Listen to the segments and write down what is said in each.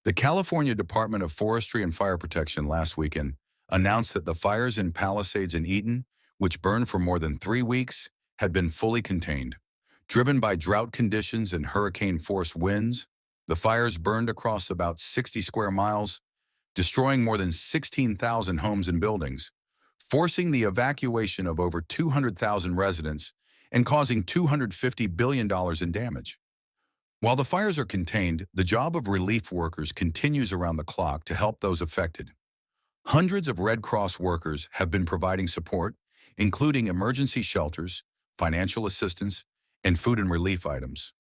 The California Department of Forestry and Fire Protection last weekend announced that the fires in Palisades and Eaton, which burned for more than 3 weeks, had been fully contained. Driven by drought conditions and hurricane-force winds, the fires burned across about 60 square miles, destroying more than 16,000 homes and buildings, forcing the evacuation of over 200,000 residents and causing $250 billion in damage. While the fires are contained, the job of relief workers continues around the clock to help those affected. Hundreds of Red Cross workers have been providing support, including emergency shelters, financial assistance, and food and relief items.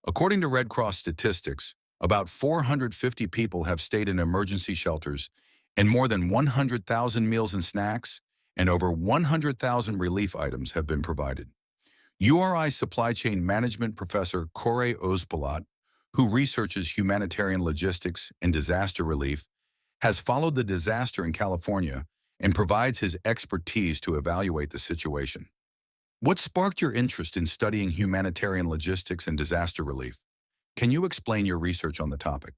According to Red Cross statistics, about 450 people have stayed in emergency shelters, and more than 100,000 meals and snacks, and over 100,000 relief items have been provided. URI supply chain management professor Corey Ozpalat, who researches humanitarian logistics and disaster relief, has followed the disaster in California and provides his expertise to evaluate the situation. What sparked your interest in studying humanitarian logistics and disaster relief? Can you explain your research on the topic?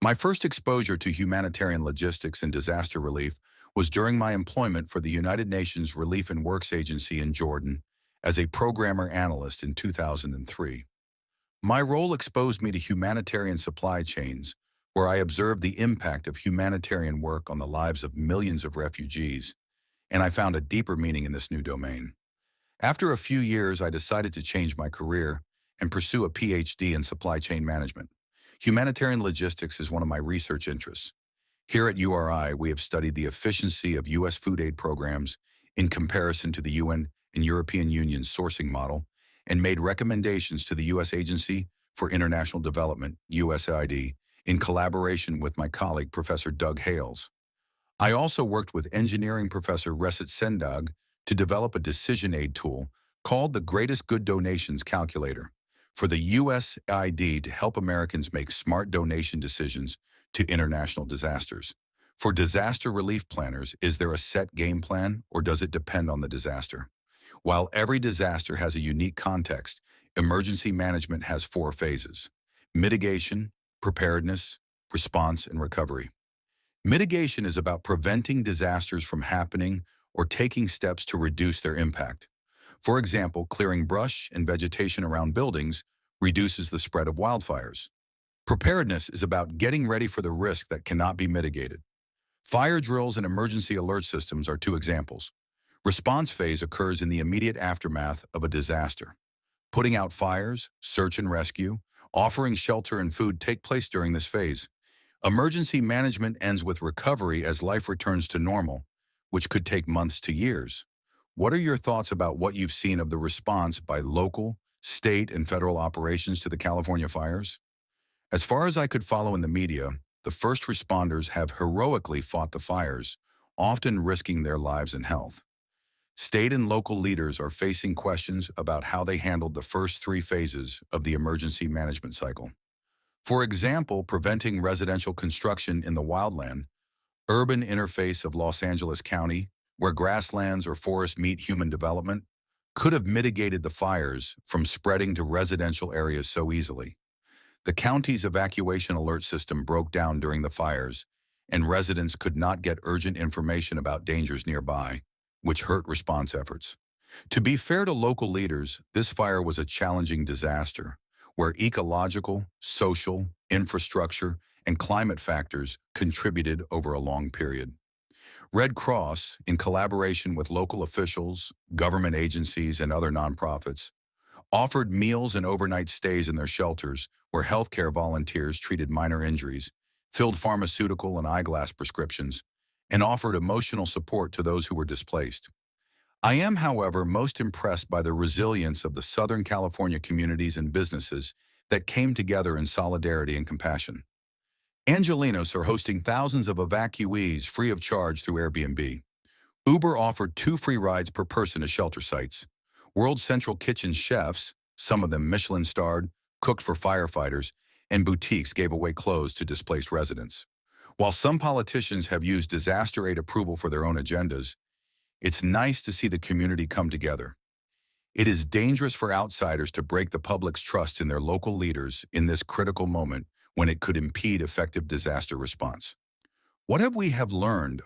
My first exposure to humanitarian logistics and disaster relief was during my employment for the United Nations Relief and Works Agency in Jordan as a programmer analyst in 2003. My role exposed me to humanitarian supply chains, where I observed the impact of humanitarian work on the lives of millions of refugees, and I found a deeper meaning in this new domain. After a few years, I decided to change my career and pursue a PhD in supply chain management. Humanitarian logistics is one of my research interests. Here at URI, we have studied the efficiency of U.S. food aid programs in comparison to the UN and European Union's sourcing model, and made recommendations to the U.S. Agency for International Development, USAID, in collaboration with my colleague, Professor Doug Hales. I also worked with engineering professor Reset Sendag to develop a decision aid tool called the Greatest Good Donations Calculator for the USAID to help Americans make smart donation decisions to international disasters. For disaster relief planners, is there a set game plan, or does it depend on the disaster? While every disaster has a unique context, emergency management has 4 phases: mitigation, preparedness, response, and recovery. Mitigation is about preventing disasters from happening or taking steps to reduce their impact. For example, clearing brush and vegetation around buildings reduces the spread of wildfires. Preparedness is about getting ready for the risk that cannot be mitigated. Fire drills and emergency alert systems are 2 examples. Response phase occurs in the immediate aftermath of a disaster. Putting out fires, search and rescue, offering shelter and food take place during this phase. Emergency management ends with recovery as life returns to normal, which could take months to years. What are your thoughts about what you've seen of the response by local, state, and federal operations to the California fires? As far as I could follow in the media, the first responders have heroically fought the fires, often risking their lives and health. State and local leaders are facing questions about how they handled the first 3 phases of the emergency management cycle. For example, preventing residential construction in the wildland, urban interface of Los Angeles County, where grasslands or forests meet human development, could have mitigated the fires from spreading to residential areas so easily. The county's evacuation alert system broke down during the fires, and residents could not get urgent information about dangers nearby, which hurt response efforts. To be fair to local leaders, this fire was a challenging disaster, where ecological, social, infrastructure, and climate factors contributed over a long period. Red Cross, in collaboration with local officials, government agencies, and other nonprofits, offered meals and overnight stays in their shelters where healthcare volunteers treated minor injuries, filled pharmaceutical and eyeglass prescriptions, and offered emotional support to those who were displaced. I am, however, most impressed by the resilience of the Southern California communities and businesses that came together in solidarity and compassion. Angelinos are hosting thousands of evacuees free of charge through Airbnb. Uber offered 2 free rides per person to shelter sites. World Central Kitchen chefs, some of them Michelin-starred, cooked for firefighters, and boutiques gave away clothes to displaced residents. While some politicians have used disaster aid approval for their own agendas, it's nice to see the community come together. It is dangerous for outsiders to break the public's trust in their local leaders in this critical moment when it could impede effective disaster response. What have we learned